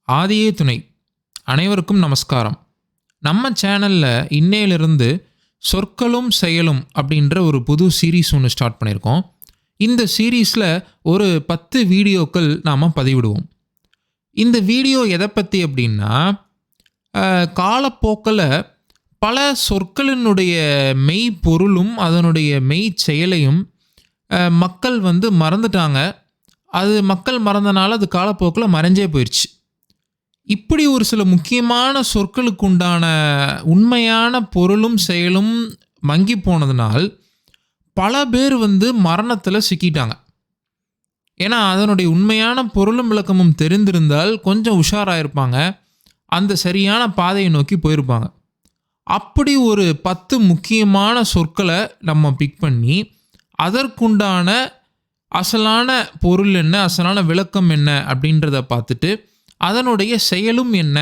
ஆதியே துணை. அனைவருக்கும் நமஸ்காரம். நம்ம சேனலில் இன்னையிலிருந்து சொற்களும் செயலும் அப்படின்ற ஒரு புது சீரீஸ் ஒன்று ஸ்டார்ட் பண்ணியிருக்கோம். இந்த சீரீஸில் ஒரு 10 வீடியோக்கள் நாம் பதிவிடுவோம். இந்த வீடியோ எதை பற்றி அப்படின்னா, காலப்போக்கில் பல சொற்களினுடைய மெய் பொருளும் அதனுடைய மெய் செயலையும் மக்கள் மறந்துட்டாங்க. அது மக்கள் மறந்தனால அது காலப்போக்கில் மறைஞ்சே போயிடுச்சு. இப்படி ஒரு சில முக்கியமான சொற்களுக்கு உண்டான உண்மையான பொருளும் செயலும் மங்கி போனதுனால் பல பேர் மரணத்தில் சிக்கிட்டாங்க. ஏன்னா அதனுடைய உண்மையான பொருளும் விளக்கமும் தெரிந்திருந்தால் கொஞ்சம் உஷாராயிருப்பாங்க, அந்த சரியான பாதையை நோக்கி போயிருப்பாங்க. அப்படி ஒரு 10 முக்கியமான சொற்களை நம்ம பிக் பண்ணி அதற்குண்டான அசலான பொருள் என்ன, அசலான விளக்கம் என்ன அப்படின்றத பார்த்துட்டு அதனுடைய செயலும் என்ன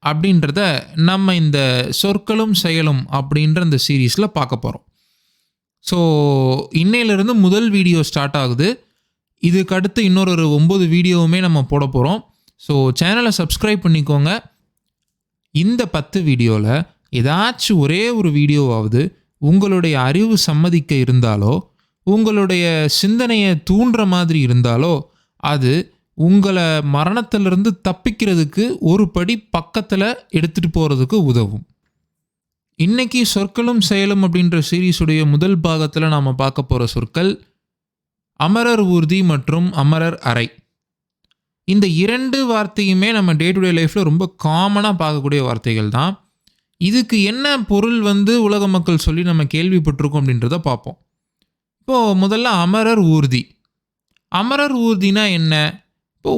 அப்படின்றத நம்ம இந்த சொற்களும் செயலும் அப்படின்ற இந்த சீரீஸில் பார்க்க போகிறோம். ஸோ இன்னையிலிருந்து முதல் வீடியோ ஸ்டார்ட் ஆகுது. இதுக்கு அடுத்து இன்னொரு 9 வீடியோவுமே நம்ம போட போகிறோம். ஸோ சேனலை சப்ஸ்கிரைப் பண்ணிக்கோங்க. இந்த 10 வீடியோவில் ஏதாச்சும் ஒரே ஒரு வீடியோவாவது உங்களுடைய அறிவு சம்மதிக்க இருந்தாலோ, உங்களுடைய சிந்தனையை தூண்டுற மாதிரி இருந்தாலோ, அது உங்களை மரணத்திலிருந்து தப்பிக்கிறதுக்கு ஒரு படி பக்கத்தில் எடுத்துகிட்டு போகிறதுக்கு உதவும். இன்றைக்கி சொற்களும் செயலும் அப்படின்ற சீரீஸுடைய முதல் பாகத்தில் நாம் பார்க்க போகிற சொற்கள் அமரர் ஊர்தி மற்றும் அமரர் அறை. இந்த 2 வார்த்தையுமே நம்ம டே டு டே லைஃப்பில் ரொம்ப காமனாக பார்க்கக்கூடிய வார்த்தைகள் தான். இதுக்கு என்ன பொருள் உலக மக்கள் சொல்லி நம்ம கேள்விப்பட்டிருக்கோம் அப்படின்றத பார்ப்போம். இப்போது முதல்ல அமரர் ஊர்தி. அமரர் ஊர்தினா என்ன? இப்போ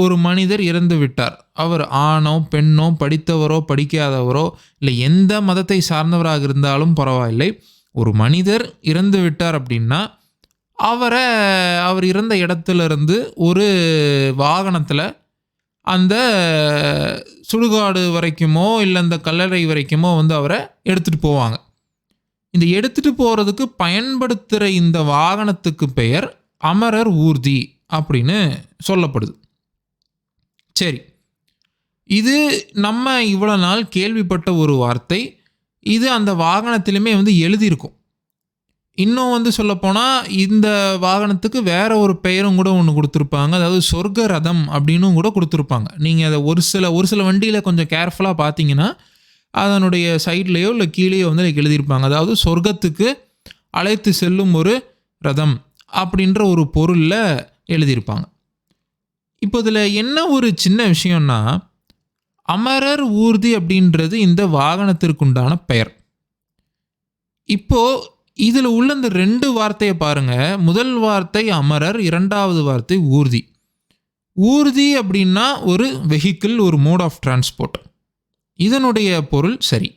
ஒரு மனிதர் இறந்து விட்டார். அவர் ஆணோ பெண்ணோ, படித்தவரோ படிக்காதவரோ, இல்லை எந்த மதத்தை சார்ந்தவராக இருந்தாலும் பரவாயில்லை, ஒரு மனிதர் இறந்து விட்டார் அப்படின்னா அவர் இறந்த இடத்துலேருந்து ஒரு வாகனத்தில் அந்த சுடுகாடு வரைக்குமோ இல்லை அந்த கல்லறை வரைக்குமோ அவரை எடுத்துகிட்டு போவாங்க. இந்த எடுத்துகிட்டு போகிறதுக்கு பயன்படுத்துகிற இந்த வாகனத்துக்கு பெயர் அமரர் ஊர்தி அப்படின்னு சொல்லப்படுது. சரி, இது நம்ம இவ்வளோ நாள் கேள்விப்பட்ட ஒரு வார்த்தை. இது அந்த வாகனத்திலுமே எழுதியிருக்கும். இன்னும் சொல்லப்போனால் இந்த வாகனத்துக்கு வேற ஒரு பெயரும் கூட ஒன்று கொடுத்துருப்பாங்க. அதாவது சொர்க்க ரதம் அப்படின்னும் கூட கொடுத்துருப்பாங்க. நீங்கள் அதை ஒரு சில வண்டியில் கொஞ்சம் கேர்ஃபுல்லாக பார்த்தீங்கன்னா அதனுடைய சைட்லேயோ இல்லை கீழேயோ எழுதியிருப்பாங்க. அதாவது சொர்க்கத்துக்கு அழைத்து செல்லும் ஒரு ரதம் அப்படின்ற ஒரு பொருளில் எழுதியிருப்பாங்க. இப்போ இதில் என்ன ஒரு சின்ன விஷயம்னா, அமரர் ஊர்தி அப்படின்றது இந்த வாகனத்திற்குண்டான பெயர். இப்போது இதில் உள்ள இந்த 2 வார்த்தையை பாருங்கள். முதல் வார்த்தை அமரர், இரண்டாவது வார்த்தை ஊர்தி. ஊர்தி அப்படின்னா ஒரு வெஹிக்கிள், ஒரு மோட் ஆஃப் டிரான்ஸ்போர்ட், இதனுடைய பொருள் சரி.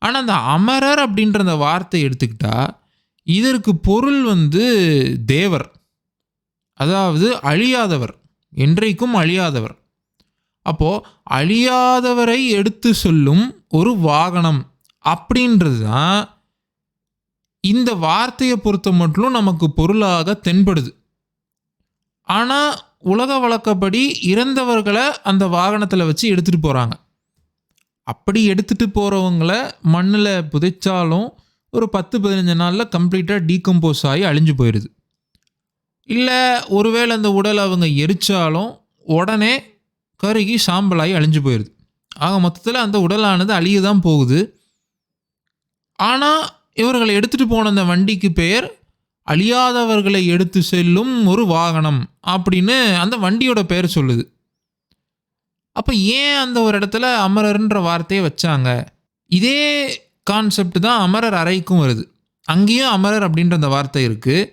ஆனால் அந்த அமரர் அப்படின்ற அந்த வார்த்தை எடுத்துக்கிட்டால் இதற்கு பொருள் தேவர், அதாவது அழியாதவர், என்றைக்கும் அழியாதவர். அப்போது அழியாதவரை எடுத்து சொல்லும் ஒரு வாகனம் அப்படின்றது தான் இந்த வார்த்தையை பொறுத்த மட்டும் நமக்கு பொருளாக தென்படுது. ஆனால் உலக வழக்கப்படி இறந்தவர்களை அந்த வாகனத்தில் வச்சு எடுத்துகிட்டு போகிறாங்க. அப்படி எடுத்துகிட்டு போகிறவங்கள மண்ணில் புதைச்சாலும் ஒரு 10-15 நாளில் கம்ப்ளீட்டாக டீகம்போஸ் ஆகி அழிஞ்சு போயிடுது. இல்லை ஒருவேளை அந்த உடலை அவங்க எரித்தாலும் உடனே கருகி சாம்பலாகி அழிஞ்சு போயிடுது. ஆக மொத்தத்தில் அந்த உடலானது அழிய தான் போகுது. ஆனால் இவர்களை எடுத்துகிட்டு போன அந்த வண்டிக்கு பெயர் அழியாதவர்களை எடுத்து செல்லும் ஒரு வாகனம் அப்படின்னு அந்த வண்டியோட பெயர் சொல்லுது. அப்போ ஏன் அந்த ஒரு இடத்துல அமரர்ன்ற வார்த்தையை வச்சாங்க? இதே கான்செப்ட் தான் அமரர் அறைக்கும் வருது. அங்கேயும் அமரர் அப்படின்ற அந்த வார்த்தை இருக்குது.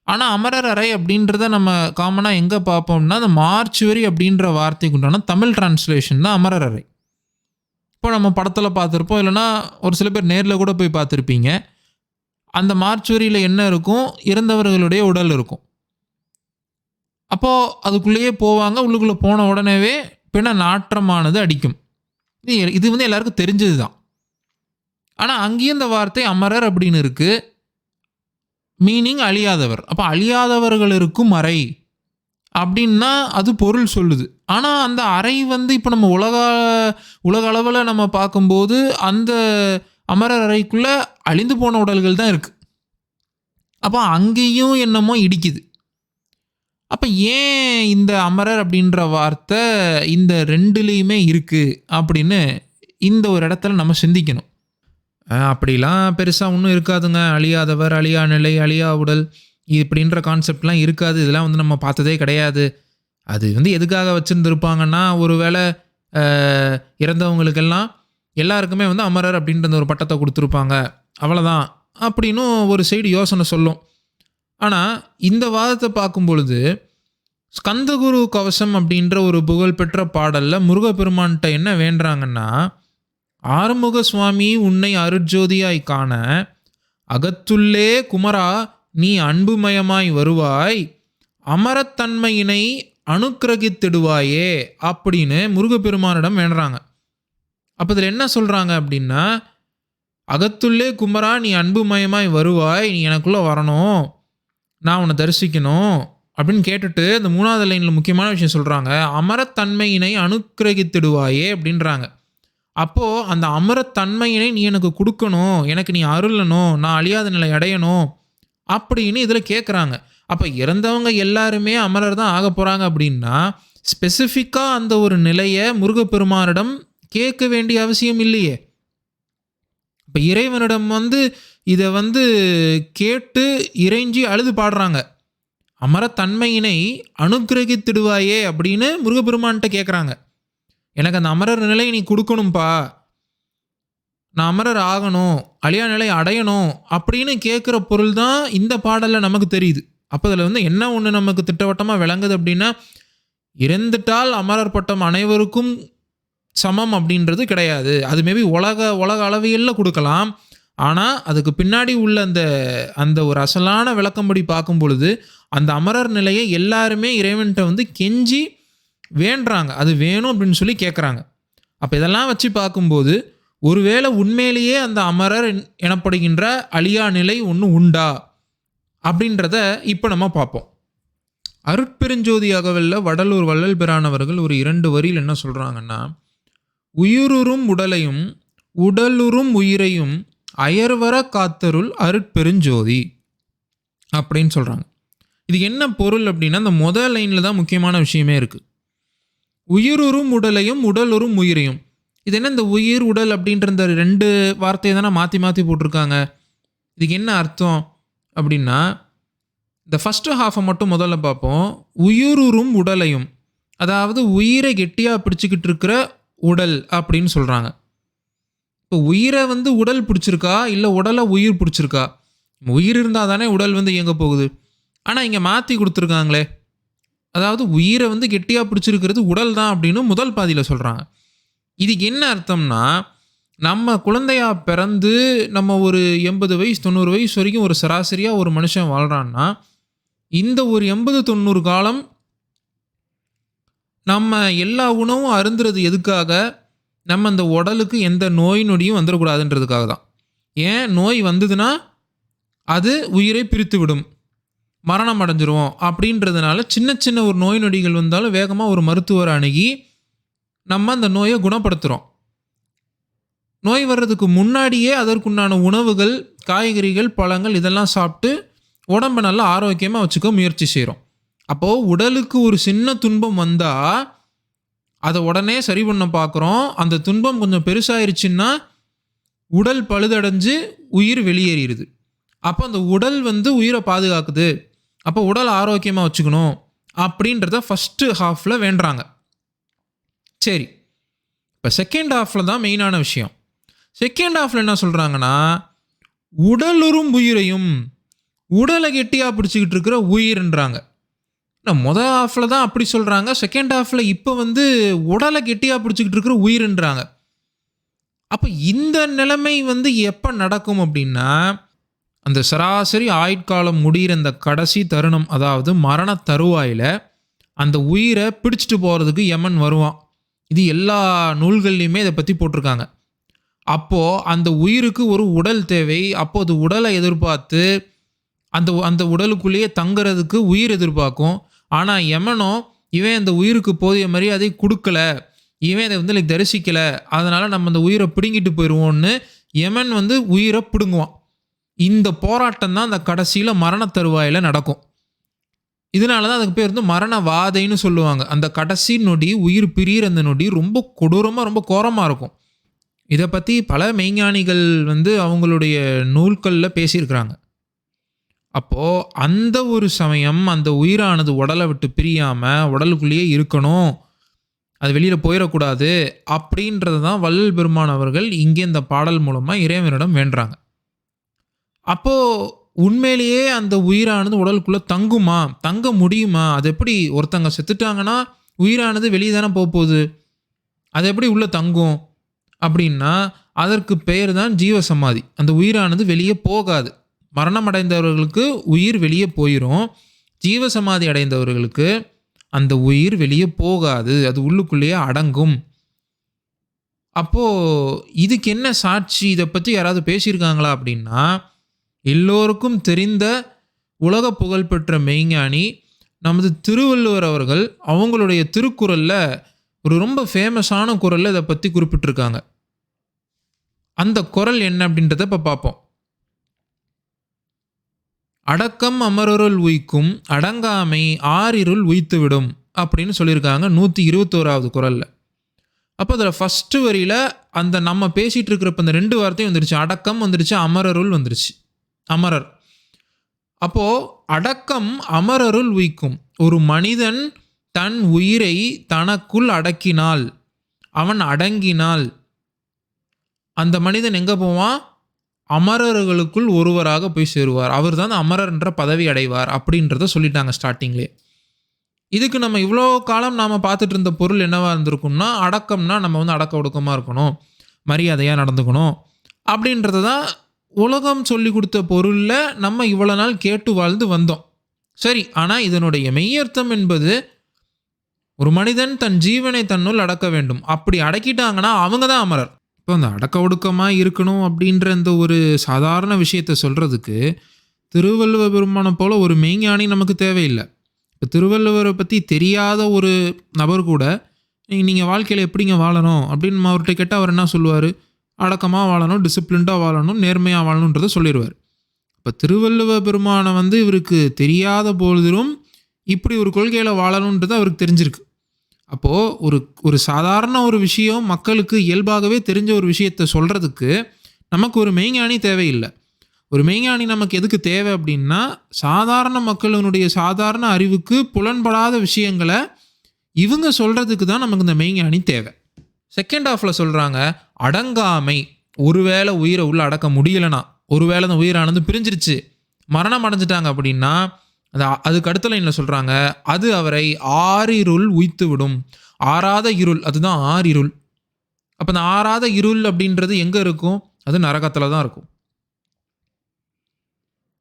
ஆனால் அமரர் அறை அப்படின்றத நம்ம காமனாக எங்கே பார்ப்போம்னா, அந்த மார்ச்சுவரி அப்படின்ற வார்த்தைக்கு உண்டான தமிழ் டிரான்ஸ்லேஷன் தான் அமரர் அறை. இப்போ நம்ம படத்தில் பார்த்துருப்போம், இல்லைனா ஒரு சில பேர் நேரில் கூட போய் பார்த்துருப்பீங்க. அந்த மார்ச்சுவரியில் என்ன இருக்கும்? இறந்தவர்களுடைய உடல் இருக்கும். அப்போது அதுக்குள்ளேயே போவாங்க. உள்ளுக்குள்ளே போன உடனேவே பிண நாற்றமானது அடிக்கும். இது எல்லாருக்கும் தெரிஞ்சது தான். ஆனால் அங்கேயும் இந்த வார்த்தை அமரர் அப்படின்னு இருக்குது. மீனிங் அழியாதவர். அப்போ அழியாதவர்கள் இருக்கும் அறை அப்படின்னா அது பொருள் சொல்லுது. ஆனால் அந்த அறை வந்து இப்போ நம்ம உலக அளவில் நம்ம பார்க்கும்போது அந்த அமரர் அறைக்குள்ளே அழிந்து போன உடல்கள் தான் இருக்குது. அப்போ அங்கேயும் என்னமோ இடிக்குது. அப்போ ஏன் இந்த அமரர் அப்படின்ற வார்த்தை இந்த ரெண்டுலேயுமே இருக்குது அப்படின்னு இந்த ஒரு இடத்துல நம்ம சிந்திக்கணும். அப்படிலாம் பெருசாக ஒன்றும் இருக்காதுங்க. அழியாதவர், அழியா நிலை, அழியா உடல் இப்படின்ற கான்செப்ட்லாம் இருக்காது. இதெல்லாம் வந்து நம்ம பார்த்ததே கிடையாது. அது வந்து எதுக்காக வச்சுருந்துருப்பாங்கன்னா, ஒரு வேளை இறந்தவங்களுக்கெல்லாம் எல்லாருக்குமே வந்து அமரர் அப்படின்ற ஒரு பட்டத்தை கொடுத்துருப்பாங்க, அவ்வளோதான் அப்படின்னும் ஒரு சைடு யோசனை சொல்லும். ஆனால் இந்த வாதத்தை பார்க்கும் பொழுது ஸ்கந்தகுரு கவசம் அப்படின்ற ஒரு புகழ்பெற்ற பாடலில் முருகப்பெருமான்கிட்ட என்ன வேண்டுறாங்கன்னா, ஆறுமுக சுவாமி உன்னை அருட்ஜோதியாய் காண அகத்துள்ளே குமரா நீ அன்புமயமாய் வருவாய் அமரத்தன்மையினை அனுக்கிரகித்திடுவாயே அப்படின்னு முருகப்பெருமானிடம் வேண்டுறாங்க. அப்போ இதில் என்ன சொல்கிறாங்க அப்படின்னா, அகத்துள்ளே குமரா நீ அன்புமயமாய் வருவாய், நீ எனக்குள்ளே வரணும், நான் உன்னை தரிசிக்கணும் அப்படின்னு கேட்டுட்டு இந்த 3வது லைனில் முக்கியமான விஷயம் சொல்கிறாங்க, அமரத்தன்மையினை அனுக்கிரகித்திடுவாயே அப்படின்றாங்க. அப்போது அந்த அமரத்தன்மையினை நீ எனக்கு கொடுக்கணும், எனக்கு நீ அருளணும், நான் அழியாத நிலை அடையணும் அப்படின்னு இதில் கேட்குறாங்க. அப்போ இறந்தவங்க எல்லாருமே அமரர் தான் ஆக போகிறாங்க அப்படின்னா ஸ்பெசிஃபிக்காக அந்த ஒரு நிலையை முருகப்பெருமானிடம் கேட்க வேண்டிய அவசியம் இல்லையே. இப்போ இறைவனிடம் வந்து இதை வந்து கேட்டு இறைஞ்சி அழுது பாடுறாங்க, அமரத்தன்மையினை அனுக்கிரகித்திடுவாயே அப்படின்னு முருகப்பெருமான்கிட்ட கேட்குறாங்க. எனக்கு அந்த அமரர் நிலையை நீ கொடுக்கணும்ப்பா, நான் அமரர் ஆகணும், அழியா நிலை அடையணும் அப்படின்னு கேட்குற பொருள் தான் இந்த பாடலில் நமக்கு தெரியுது. அப்போ அதில் வந்து என்ன ஒன்று நமக்கு திட்டவட்டமாக விளங்குது அப்படின்னா, இறந்துட்டால் அமரர் பட்டம் அனைவருக்கும் சமம் அப்படின்றது கிடையாது. அது மேபி உலக அளவியலில் கொடுக்கலாம். ஆனால் அதுக்கு பின்னாடி உள்ள அந்த ஒரு அசலான விளக்கம்படி பார்க்கும் பொழுது அந்த அமரர் நிலையை எல்லாருமே இறைவன்கிட்ட வந்து கெஞ்சி வேண்டுறாங்க, அது வேணும் அப்படின்னு சொல்லி கேட்குறாங்க. அப்போ இதெல்லாம் வச்சு பார்க்கும்போது ஒருவேளை உண்மையிலேயே அந்த அமரர் எனப்படுகின்ற அழியா நிலை ஒன்று உண்டா அப்படின்றத இப்போ நம்ம பார்ப்போம். அருட்பெருஞ்சோதியாகவல்ல வடலூர் வள்ளல் பிரானவர்கள் ஒரு 2 வரியில் என்ன சொல்கிறாங்கன்னா, உயிருறும் உடலையும் உடலுறும் உயிரையும் அயர்வர காத்தருள் அருட்பெருஞ்சோதி அப்படின்னு சொல்கிறாங்க. இது என்ன பொருள் அப்படின்னா, அந்த முதல் லைனில் தான் முக்கியமான விஷயமே இருக்குது. உயிருறும் உடலையும் உடலுறும் உயிரையும். இது என்ன, இந்த உயிர் உடல் அப்படின்ற இந்த 2 வார்த்தையை தானே மாற்றி மாற்றி போட்டிருக்காங்க. இதுக்கு என்ன அர்த்தம் அப்படின்னா, இந்த ஃபஸ்ட்டு ஹாஃபை மட்டும் முதல்ல பார்ப்போம். உயிருறும் உடலையும், அதாவது உயிரை கெட்டியாக பிடிச்சிக்கிட்டு இருக்கிற உடல் அப்படின்னு சொல்கிறாங்க. இப்போ உயிரை வந்து உடல் பிடிச்சிருக்கா இல்லை உடலை உயிர் பிடிச்சிருக்கா? உயிர் இருந்தால் தானே உடல் வந்து இயங்க போகுது. ஆனால் இங்கே மாற்றி கொடுத்துருக்காங்களே, அதாவது உயிரை வந்து கெட்டியாக பிடிச்சிருக்கிறது உடல் தான் அப்படின்னு முதல் பாதியில் சொல்கிறாங்க. இதுக்கு என்ன அர்த்தம்னா, நம்ம குழந்தையா பிறந்து நம்ம ஒரு 80 வயசு 90 வயசு வரைக்கும் ஒரு சராசரியாக ஒரு மனுஷன் வாழ்கிறான்னா, இந்த ஒரு 80-90 காலம் நம்ம எல்லா உணவும் அருந்துறது எதுக்காக? நம்ம அந்த உடலுக்கு எந்த நோய் நொடியும் வந்துடக்கூடாதுன்றதுக்காக தான். ஏன், நோய் வந்ததுன்னா அது உயிரை பிரித்து விடும், மரணம் அடைஞ்சிருவோம் அப்படின்றதுனால சின்ன சின்ன ஒரு நோய் நொடிகள் வந்தாலும் வேகமாக ஒரு மருத்துவரை அணுகி நம்ம அந்த நோயை குணப்படுத்துகிறோம். நோய் வர்றதுக்கு முன்னாடியே அதற்குண்டான உணவுகள், காய்கறிகள், பழங்கள் இதெல்லாம் சாப்பிட்டு உடம்பை நல்லா ஆரோக்கியமாக வச்சுக்க முயற்சி செய்கிறோம். அப்போது உடலுக்கு ஒரு சின்ன துன்பம் வந்தால் அதை உடனே சரி பண்ண பார்க்குறோம். அந்த துன்பம் கொஞ்சம் பெருசாயிருச்சுன்னா உடல் பழுதடைஞ்சு உயிர் வெளியேறிடுது. அப்போ அந்த உடல் வந்து உயிரை பாதுகாக்குது, அப்போ உடல் ஆரோக்கியமாக வச்சுக்கணும் அப்படின்றத ஃபஸ்ட்டு ஹாஃபில் வேண்டுறாங்க. சரி, இப்போ செகண்ட் ஹாஃபில் தான் மெயினான விஷயம். செகண்ட் ஹாஃபில் என்ன சொல்கிறாங்கன்னா, உடலுறும் உயிரையும், உடலை கெட்டியாக பிடிச்சிக்கிட்டு இருக்கிற உயிர்ன்றாங்க. முதல் ஹாஃபில் தான் அப்படி சொல்கிறாங்க, செகண்ட் ஹாஃபில் இப்போ வந்து உடலை கெட்டியாக பிடிச்சிக்கிட்டு இருக்கிற உயிர்ன்றாங்க. அப்போ இந்த நிலைமை வந்து எப்போ நடக்கும் அப்படின்னா, அந்த சராசரி ஆயுட்காலம் முடிகிற இந்த கடைசி தருணம், அதாவது மரண தருவாயில் அந்த உயிரை பிடிச்சிட்டு போகிறதுக்கு யமன் வருவான். இது எல்லா நூல்கள்லையுமே இதை பற்றி போட்டிருக்காங்க. அப்போது அந்த உயிருக்கு ஒரு உடல் தேவை. அப்போது உடலை எதிர்பார்த்து அந்த உடலுக்குள்ளேயே தங்குறதுக்கு உயிர் எதிர்பார்க்கும். ஆனால் யமனோ இவன் இந்த உயிருக்கு போதிய மரியாதை கொடுக்கல, இவன் இதை வந்து தரிசிக்கலை, அதனால் நம்ம அந்த உயிரை பிடுங்கிட்டு போயிடுவோன்னு யமன் வந்து உயிரை பிடுங்குவான். இந்த போராட்டம் தான் அந்த கடைசியில் மரண தருவாயில் நடக்கும். இதனால தான் அதுக்கு பேர் வந்து மரண வாதைன்னு சொல்லுவாங்க. அந்த கடைசி நொடி, உயிர் பிரியிற அந்த நொடி ரொம்ப கொடூரமாக, ரொம்ப கோரமாக இருக்கும். இதை பற்றி பல மெய்ஞானிகள் வந்து அவங்களுடைய நூல்களில் பேசியிருக்கிறாங்க. அப்போது அந்த ஒரு சமயம் அந்த உயிரானது உடலை விட்டு பிரியாமல் உடலுக்குள்ளேயே இருக்கணும், அது வெளியில் போயிடக்கூடாது அப்படின்றது தான் வள்ளல் பெருமான் அவர்கள் இங்கே இந்த பாடல் மூலமாக இறைவனிடம் வேண்டுறாங்க. அப்போது உண்மையிலேயே அந்த உயிரானது உடலுக்குள்ளே தங்குமா, தங்க முடியுமா? அது எப்படி? ஒருத்தங்க செத்துட்டாங்கன்னா உயிரானது வெளியே தானே போகுது, அது எப்படி உள்ளே தங்கும் அப்படின்னா அதற்கு பெயர் தான் ஜீவசமாதி. அந்த உயிரானது வெளியே போகாது. மரணம் அடைந்தவர்களுக்கு உயிர் வெளியே போயிடும், ஜீவசமாதி அடைந்தவர்களுக்கு அந்த உயிர் வெளியே போகாது, அது உள்ளுக்குள்ளேயே அடங்கும். அப்போது இதுக்கு என்ன சாட்சி? இதை பற்றி யாராவது பேசியிருக்காங்களா அப்படின்னா, எல்லோருக்கும் தெரிந்த உலக புகழ்பெற்ற மெய்ஞானி நமது திருவள்ளுவர் அவர்கள் அவங்களுடைய திருக்குறளில் ஒரு ரொம்ப ஃபேமஸான குறளில் இதை பற்றி குறிப்பிட்டிருக்காங்க. அந்த குறள் என்ன அப்படின்றத இப்போ பார்ப்போம். அடக்கம் அமரருள் உய்க்கும், அடங்காமை ஆறிருள் உய்த்துவிடும் அப்படின்னு சொல்லியிருக்காங்க 121வது குறளில். அப்போ அதில் ஃபஸ்ட்டு வரியில் அந்த நம்ம பேசிகிட்டு இருக்கிறப்ப இந்த 2 வார்த்தையும் வந்துருச்சு. அடக்கம் வந்துருச்சு, அமரருள் வந்துருச்சு. அமரர். அப்போது அடக்கம் அமரருள் உய்க்கும். ஒரு மனிதன் தன் உயிரை தனக்குள் அடக்கினால், அவன் அடங்கினால், அந்த மனிதன் எங்கே போவான்? அமரர்களுக்குள் ஒருவராக போய் சேருவார். அவர் தான் அமரர் என்ற பதவி அடைவார் அப்படின்றத சொல்லிட்டாங்க ஸ்டார்டிங்லேயே. இதுக்கு நம்ம இவ்வளோ காலம் நாம் பார்த்துட்டு இருந்த பொருள் என்னவாக இருந்திருக்கும்னா, அடக்கம்னா நம்ம வந்து அடக்க ஒடுக்கமாக இருக்கணும், மரியாதையாக நடந்துக்கணும் அப்படின்றது தான் உலகம் சொல்லி கொடுத்த பொருளில் நம்ம இவ்வளோ நாள் கேட்டு வாழ்ந்து வந்தோம். சரி, ஆனால் இதனுடைய மெய்யர்த்தம் என்பது ஒரு மனிதன் தன் ஜீவனை தன்னுள் அடக்க வேண்டும். அப்படி அடக்கிட்டாங்கன்னா அவங்க தான் அமரர். இப்போ அந்த அடக்க ஒடுக்கமாக இருக்கணும் அப்படின்ற இந்த ஒரு சாதாரண விஷயத்தை சொல்கிறதுக்கு திருவள்ளுவர் பெருமானை போல் ஒரு மெய்ஞானி நமக்கு தேவையில்லை. இப்போ திருவள்ளுவரை பற்றி தெரியாத ஒரு நபர் கூட நீங்கள் வாழ்க்கையில் எப்படிங்க வாழணும் அப்படின்னு அவர்கிட்ட கேட்டால் அவர் என்ன சொல்லுவார்? அடக்கமாக வாழணும், டிசிப்ளின்டாக வாழணும், நேர்மையாக வாழணுன்றதை சொல்லிடுவார். இப்போ திருவள்ளுவர் பெருமானை வந்து இவருக்கு தெரியாத பொழுதிலும் இப்படி ஒரு கொள்கையில் வாழணுன்றது அவருக்கு தெரிஞ்சிருக்கு. அப்போது ஒரு சாதாரண ஒரு விஷயம் மக்களுக்கு இயல்பாகவே தெரிஞ்ச ஒரு விஷயத்தை சொல்கிறதுக்கு நமக்கு ஒரு மெய்ஞானி தேவையில்லை. ஒரு மெய்ஞானி நமக்கு எதுக்கு தேவை அப்படின்னா, சாதாரண மக்களினுடைய சாதாரண அறிவுக்கு புலன்படாத விஷயங்களை இவங்க சொல்கிறதுக்கு தான் நமக்கு இந்த மெய்ஞானி தேவை. செகண்ட் ஹாஃபில் சொல்கிறாங்க அடங்காமை. ஒருவேளை உயிரை உள்ள அடக்க முடியலைன்னா, ஒருவேளை அந்த உயிரானது பிரிஞ்சிருச்சு, மரணம் அடைஞ்சிட்டாங்க அப்படின்னா, அதுக்கு அடுத்த லைனில் சொல்கிறாங்க அது அவரை ஆறிருள் உய்த்து விடும். ஆறாத இருள், அதுதான் ஆறிருள். அப்போ அந்த ஆறாத இருள் அப்படின்றது எங்கே இருக்கும்? அது நரகத்தில் தான் இருக்கும்.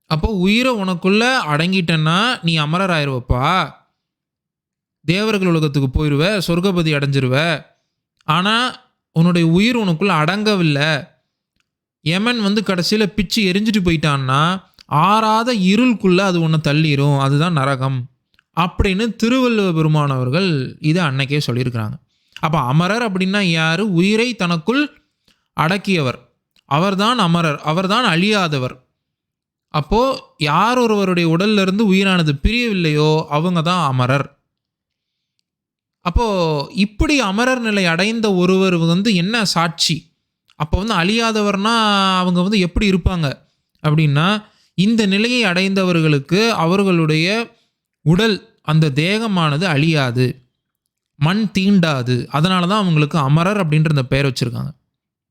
அப்போ உயிரை உனக்குள்ளே அடங்கிட்டன்னா நீ அமரர் ஆயிடுவப்பா, தேவர்கள் உலகத்துக்கு போயிடுவ, சொர்க்கபதி அடைஞ்சிருவ. ஆனால் உன்னுடைய உயிர் உனக்குள்ளே அடங்கவில்லை, யமன் வந்து கடைசியில் பிச்சு எரிஞ்சிட்டு போயிட்டான்னா ஆறாத இருளுக்குள்ளே அது ஒன்று தள்ளிரும், அதுதான் நரகம் அப்படின்னு திருவள்ளுவர் பெருமானவர்கள் இதை அன்னைக்கே சொல்லியிருக்கிறாங்க. அப்போ அமரர் அப்படின்னா யார்? உயிரை தனக்குள் அடக்கியவர், அவர்தான் அமரர், அவர்தான் அழியாதவர். அப்போது யார் ஒருவருடைய உடல்லிருந்து உயிரானது பிரியவில்லையோ அவங்க தான் அமரர். அப்போது இப்படி அமரர் நிலை அடைந்த ஒருவர் வந்து என்ன சாட்சி? அப்போ வந்து அழியாதவர்னா அவங்க வந்து எப்படி இருப்பாங்க அப்படின்னா, இந்த நிலையை அடைந்தவர்களுக்கு அவர்களுடைய உடல், அந்த தேகமானது அழியாது, மண் தீண்டாது. அதனால தான் அவங்களுக்கு அமரர் அப்படின்ற இந்த பெயர் வச்சுருக்காங்க.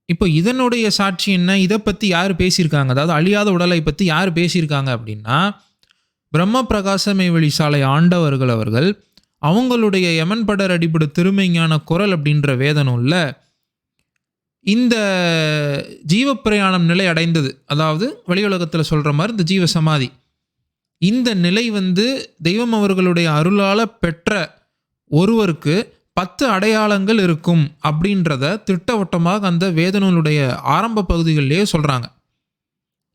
இப்போ இதனுடைய சாட்சி என்ன? இதை பற்றி யார் பேசியிருக்காங்க? அதாவது அழியாத உடலை பற்றி யார் பேசியிருக்காங்க அப்படின்னா, பிரம்ம பிரகாசமை வழி சாலை ஆண்டவர்கள் அவர்கள் அவங்களுடைய யமன் படர் அடிபடு திருமைஞான குறள் அப்படின்ற வேத நூலில் இந்த ஜீவப்பிரயாணம் நிலை அடைந்தது, அதாவது வெளி உலகத்தில் சொல்கிற மாதிரி இந்த ஜீவ சமாதி, இந்த நிலை வந்து தெய்வம் அவர்களுடைய அருளால் பெற்ற ஒருவருக்கு 10 அடையாளங்கள் இருக்கும் அப்படின்றத திட்டவட்டமாக அந்த வேதநூலுடைய ஆரம்ப பகுதிகளிலேயே சொல்கிறாங்க.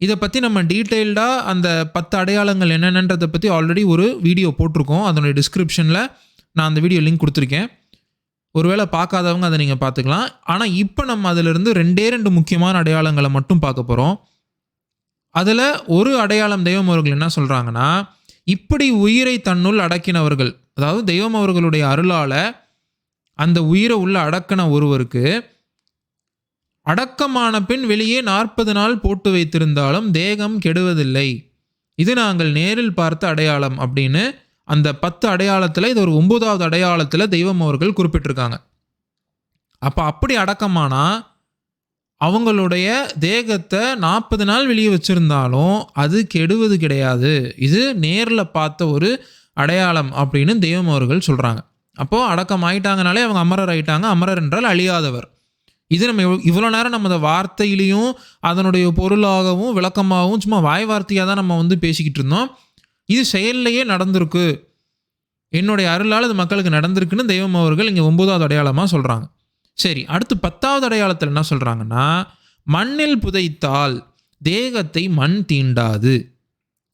இதை பற்றி நம்ம டீட்டெயில்டாக அந்த 10 அடையாளங்கள் என்னென்னன்றதை பற்றி ஆல்ரெடி ஒரு வீடியோ போட்டிருக்கோம். அதனுடைய டிஸ்கிரிப்ஷனில் நான் அந்த வீடியோ லிங்க் கொடுத்துருக்கேன். ஒருவேளை பார்க்காதவங்க அதை நீங்கள் பார்த்துக்கலாம். ஆனால் இப்போ நம்ம அதிலிருந்து 2 முக்கியமான அடையாளங்களை மட்டும் பார்க்க போகிறோம். அதில் ஒரு அடையாளம் தெய்வம் அவர்கள் என்ன சொல்கிறாங்கன்னா, இப்படி உயிரை தன்னுள் அடக்கினவர்கள், அதாவது தெய்வம் அவர்களுடைய அருளால் அந்த உயிரை உள்ள அடக்கின ஒருவருக்கு அடக்கமான பின் வெளியே 40 நாள் போட்டு வைத்திருந்தாலும் தேகம் கெடுவதில்லை, இது நாங்கள் நேரில் பார்த்த அடையாளம் அப்படின்னு அந்த 10 அடையாளத்தில் இது ஒரு 9வது அடையாளத்தில் தெய்வம் அவர்கள் குறிப்பிட்டிருக்காங்க. அப்போ அப்படி அடக்கமானா அவங்களுடைய தேகத்தை 40 நாள் வெளியே வச்சுருந்தாலும் அது கெடுவது கிடையாது, இது நேரில் பார்த்த ஒரு அடையாளம் அப்படின்னு தெய்வம் அவர்கள் சொல்கிறாங்க. அப்போது அடக்கம் ஆயிட்டாங்கனாலே அவங்க அமரர் ஆயிட்டாங்க. அமரர் என்றால் அழியாதவர். இது நம்ம இவ்வளோ நேரம் நம்ம அந்த வார்த்தையிலையும் அதனுடைய பொருளாகவும் விளக்கமாகவும் சும்மா வாய் வார்த்தையாக தான் நம்ம பேசிக்கிட்டு இருந்தோம். இது செயல்லையே நடந்திருக்கு, என்னுடைய அருளால் அது மக்களுக்கு நடந்திருக்குன்னு தெய்வம் அவர்கள் இங்கே 9வது அடையாளமாக சொல்கிறாங்க. சரி, அடுத்து 10வது அடையாளத்தில் என்ன சொல்கிறாங்கன்னா, மண்ணில் புதைத்தால் தேகத்தை மண் தீண்டாது,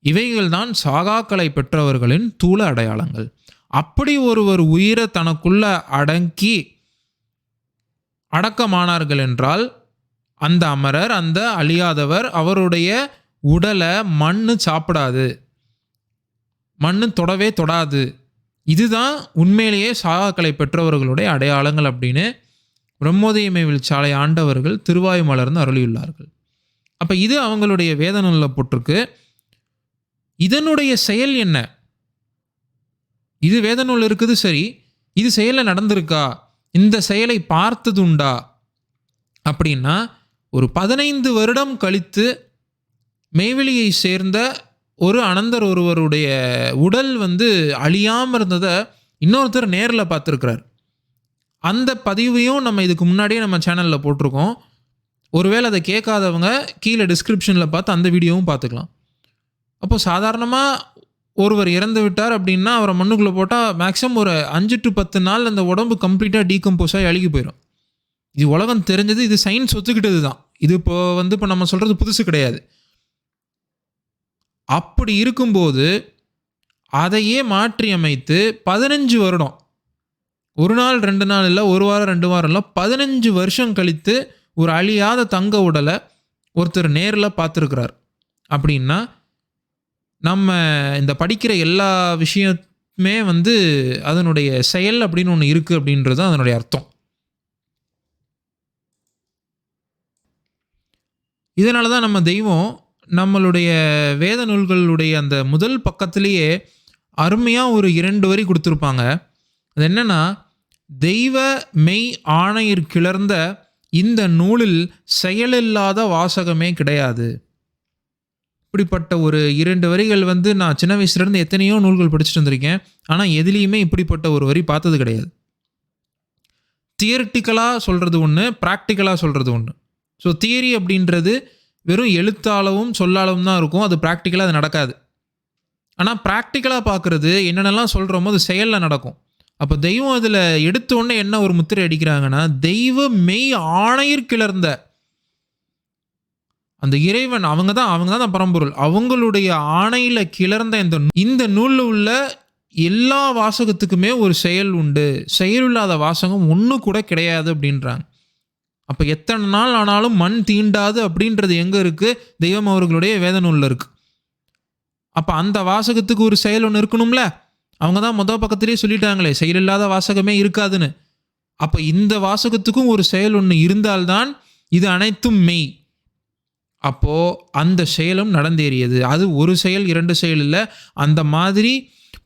இவைகள் தான் சாகாக்களை பெற்றவர்களின் தூள அடையாளங்கள். அப்படி ஒருவர் உயிரை தனக்குள்ள அடக்கி அடக்கமானார்கள் என்றால் அந்த அமரர், அந்த அழியாதவர், அவருடைய உடலை மண் சாப்பிடாது, மண் தொடவே தொடாது. இதுதான் உண்மையிலேயே சாகாக்களை பெற்றவர்களுடைய அடையாளங்கள் அப்படின்னு பிரம்மோதயமேவில் சாலை ஆண்டவர்கள் திருவாய் மலர்ந்து அருளியுள்ளார்கள். அப்போ இது அவங்களுடைய வேத நூலில் போட்டிருக்கு. இதனுடைய செயல் என்ன? இது வேத நூல் இருக்குது, சரி, இது செயலில் நடந்திருக்கா, இந்த செயலை பார்த்ததுண்டா அப்படின்னா, ஒரு 15 வருடம் கழித்து மெய்வெளியை சேர்ந்த ஒரு அனந்தர் ஒருவருடைய உடல் அழியாமல் இருந்ததை இன்னொருத்தர் நேரில் பார்த்துருக்கிறார். அந்த பதிவையும் நம்ம இதுக்கு முன்னாடியே நம்ம சேனலில் போட்டிருக்கோம். ஒருவேளை அதை கேட்காதவங்க கீழே டிஸ்கிரிப்ஷனில் பார்த்து அந்த வீடியோவும் பார்த்துக்கலாம். அப்போது சாதாரணமாக ஒருவர் இறந்து விட்டார் அப்படின்னா அவரை மண்ணுக்குள்ளே போட்டால் மேக்ஸிமம் ஒரு 5 to 10 நாள் அந்த உடம்பு கம்ப்ளீட்டாக டீகம்போஸ் ஆகி அழுகி போயிடும். இது உலகம் தெரிஞ்சது, இது சயின்ஸ் ஒத்துக்கிட்டது தான். இது இப்போ நம்ம சொல்கிறது புதுசு கிடையாது. அப்படி இருக்கும்போது அதையே மாற்றி அமைத்து 15 வருடம், ஒரு நாள் 2 நாள் இல்லை, ஒரு வாரம் 2 வாரம் இல்லை, 15 வருஷம் கழித்து ஒரு அழியாத தங்க உடலை ஒருத்தர் நேரில் பார்த்துருக்கிறார். அப்படின்னா நம்ம இந்த படிக்கிற எல்லா விஷயமே அதனுடைய செயல் அப்படின்னு ஒன்று இருக்குது அப்படின்றது அதனுடைய அர்த்தம். இதனால தான் நம்ம தெய்வம் நம்மளுடைய வேத நூல்களுடைய அந்த முதல் பக்கத்திலேயே அருமையாக ஒரு 2 வரி கொடுத்துருப்பாங்க. அது என்னென்னா, தெய்வ மெய் ஆணையிற் கிளர்ந்த இந்த நூலில் செயலில்லாத வாசகமே கிடையாது. இப்படிப்பட்ட ஒரு 2 வரிகள் நான் சின்ன வயசுலேருந்து எத்தனையோ நூல்கள் படிச்சுட்டு வந்திருக்கேன். ஆனால் எதுலேயுமே இப்படிப்பட்ட ஒரு வரி பார்த்தது கிடையாது. தியரிட்டிக்கலாக சொல்கிறது ஒன்று, ப்ராக்டிக்கலாக சொல்கிறது ஒன்று. ஸோ தியரி அப்படின்றது வெறும் எழுத்தாளவும் சொல்லாளவும் தான் இருக்கும், அது ப்ராக்டிக்கலாக அது நடக்காது. ஆனால் ப்ராக்டிக்கலாக பார்க்குறது என்னென்னலாம் சொல்கிறோமோ அது செயலில் நடக்கும். அப்போ தெய்வம் அதில் எடுத்தோடனே என்ன ஒரு முத்திரை அடிக்கிறாங்கன்னா, தெய்வ மெய் ஆணையிற் கிளர்ந்த அந்த இறைவன், அவங்க தான் பரம்பொருள், அவங்களுடைய ஆணையில் கிளர்ந்த இந்த நூலில் உள்ள எல்லா வாசகத்துக்குமே ஒரு செயல் உண்டு, செயலில்லாத வாசகம் ஒன்று கூட கிடையாது அப்படின்றாங்க. அப்போ எத்தனை நாள் ஆனாலும் மண் தீண்டாது அப்படின்றது எங்கே இருக்குது? தெய்வம் அவர்களுடைய வேத நூலில் இருக்குது. அப்போ அந்த வாசகத்துக்கு ஒரு செயல் ஒன்று இருக்கணும்ல. அவங்க தான் முதல் பக்கத்திலே சொல்லிட்டாங்களே, செயலில்லாத வாசகமே இருக்காதுன்னு. அப்போ இந்த வாசகத்துக்கும் ஒரு செயல் ஒன்று இருந்தால்தான் இது அனைத்தும் மெய். அப்போது அந்த செயலும் நடந்தேறியது. அது ஒரு செயல் 2 செயல் இல்லை, அந்த மாதிரி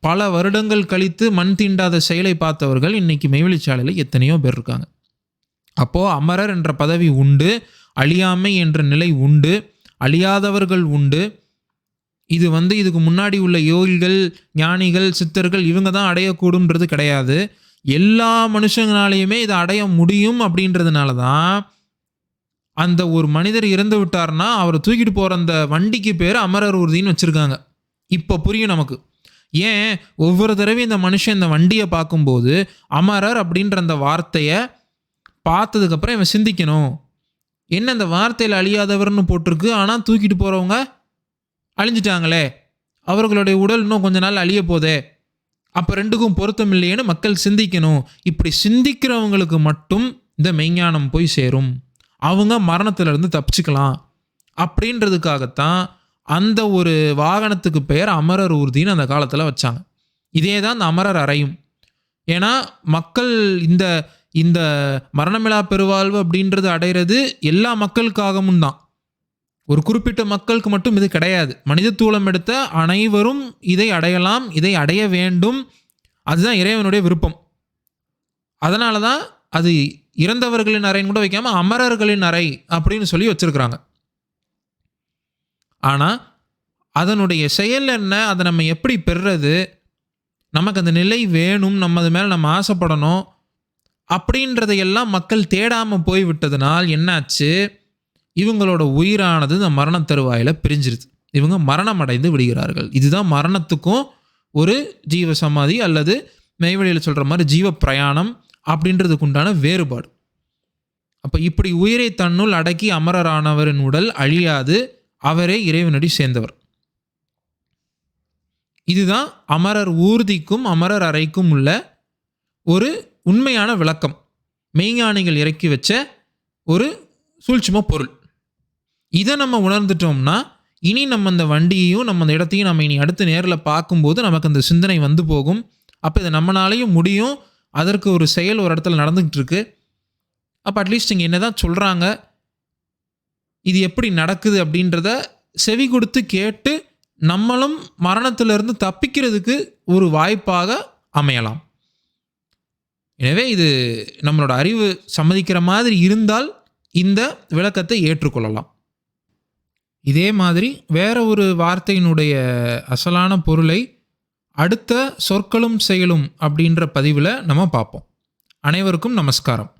பல வருடங்கள் கழித்து மண் தீண்டாத செயலை பார்த்தவர்கள் இன்றைக்கி மெய்வெளிச்சாலையில் எத்தனையோ பேர் இருக்காங்க. அப்போது அமரர் என்ற பதவி உண்டு, அழியாமை என்ற நிலை உண்டு, அழியாதவர்கள் உண்டு. இது இதுக்கு முன்னாடி உள்ள யோகிகள், ஞானிகள், சித்தர்கள் இவங்க தான் அடையக்கூடும்ன்றது கிடையாது. எல்லா மனுஷங்களாலேயுமே இதை அடைய முடியும். அப்படின்றதுனால தான் அந்த ஒரு மனிதர் இறந்து விட்டார்னா அவரை தூக்கிட்டு போகிற அந்த வண்டிக்கு பேர் அமரர் ஊர்தின்னு வச்சுருக்காங்க. இப்போ புரியும் நமக்கு ஏன் ஒவ்வொரு தடவையும் இந்த மனுஷன் இந்த வண்டியை பார்க்கும்போது அமரர் அப்படின்ற அந்த வார்த்தையை பார்த்ததுக்கப்புறம் இவன் சிந்திக்கணும், என்ன இந்த வார்த்தையில் அழியாதவர்னு போட்டிருக்கு, ஆனால் தூக்கிட்டு போகிறவங்க அழிஞ்சிட்டாங்களே, அவர்களுடைய உடல் இன்னும் கொஞ்ச நாள் அழிய போதே, அப்போ ரெண்டுக்கும் பொருத்தம் இல்லையேன்னு மக்கள் சிந்திக்கணும். இப்படி சிந்திக்கிறவங்களுக்கு மட்டும் இந்த மெய்ஞானம் போய் சேரும், அவங்க மரணத்திலிருந்து தப்பிச்சுக்கலாம் அப்படின்றதுக்காகத்தான் அந்த ஒரு வாகனத்துக்கு பெயர் அமரர் ஊர்தின்னு அந்த காலத்தில் வச்சாங்க. இதே தான் அந்த அமரர் அறையும். ஏன்னா மக்கள் இந்த இந்த மரணமில்லா பெருவாழ்வு அப்படின்றது அடைகிறது எல்லா மக்களுக்காகவும் தான், ஒரு குறிப்பிட்ட மக்களுக்கு மட்டும் இது கிடையாது. மனிதத்தூளம் எடுத்த அனைவரும் இதை அடையலாம், இதை அடைய வேண்டும், அதுதான் இறைவனுடைய விருப்பம். அதனால தான் அது இறந்தவர்களின் அறைன்னு கூட வைக்காம அமரர்களின் அறை அப்படின்னு சொல்லி வச்சிருக்கிறாங்க. ஆனால் அதனுடைய செயல் என்ன, அதை நம்ம எப்படி பெறுறது, நமக்கு அந்த நிலை வேணும், நம்ம அது மேலே நம்ம ஆசைப்படணும் அப்படின்றதையெல்லாம் மக்கள் தேடாமல் போய்விட்டதுனால் என்னாச்சு, இவங்களோட உயிரானது இந்த மரண தருவாயில் பிரிஞ்சிருது, இவங்க மரணம் அடைந்து விடுகிறார்கள். இதுதான் மரணத்துக்கும் ஒரு ஜீவ சமாதி அல்லது மெய்வழியில் சொல்கிற மாதிரி ஜீவ பிரயாணம் அப்படின்றதுக்கு உண்டான வேறுபாடு. அப்போ இப்படி உயிரை தன்னுள் அடக்கி அமரரானவரின் உடல் அழியாது, அவரே இறைவனடி சேர்ந்தவர். இதுதான் அமரர் ஊர்திக்கும் அமரர் அறைக்கும் உள்ள ஒரு உண்மையான விளக்கம், மெய்ஞானிகள் இறக்கி வச்ச ஒரு சூழ்ச்சிம பொருள். இதை நம்ம உணர்ந்துட்டோம்னா இனி நம்ம அந்த வண்டியையும் நம்ம அந்த இடத்தையும் நம்ம இனி அடுத்த நேரில் பார்க்கும்போது நமக்கு அந்த சிந்தனை வந்து போகும். அப்போ இதை நம்மளாலையும் முடியும், அதற்கு ஒரு செயல் ஒரு இடத்துல நடந்துக்கிட்டு இருக்கு. அப்போ அட்லீஸ்ட் இங்கே என்ன தான் சொல்கிறாங்க, இது எப்படி நடக்குது அப்படின்றத செவி கொடுத்து கேட்டு நம்மளும் மரணத்திலிருந்து தப்பிக்கிறதுக்கு ஒரு வாய்ப்பாக அமையலாம். எனவே இது நம்மளோட அறிவு சம்மதிக்கிற மாதிரி இருந்தால் இந்த விளக்கத்தை ஏற்றுக்கொள்ளலாம். இதே மாதிரி வேற ஒரு வார்த்தையினுடைய அசலான பொருளை அடுத்த சொற்களும் செயலும் அப்படின்ற பதிவில் நம்ம பார்ப்போம். அனைவருக்கும் நமஸ்காரம்.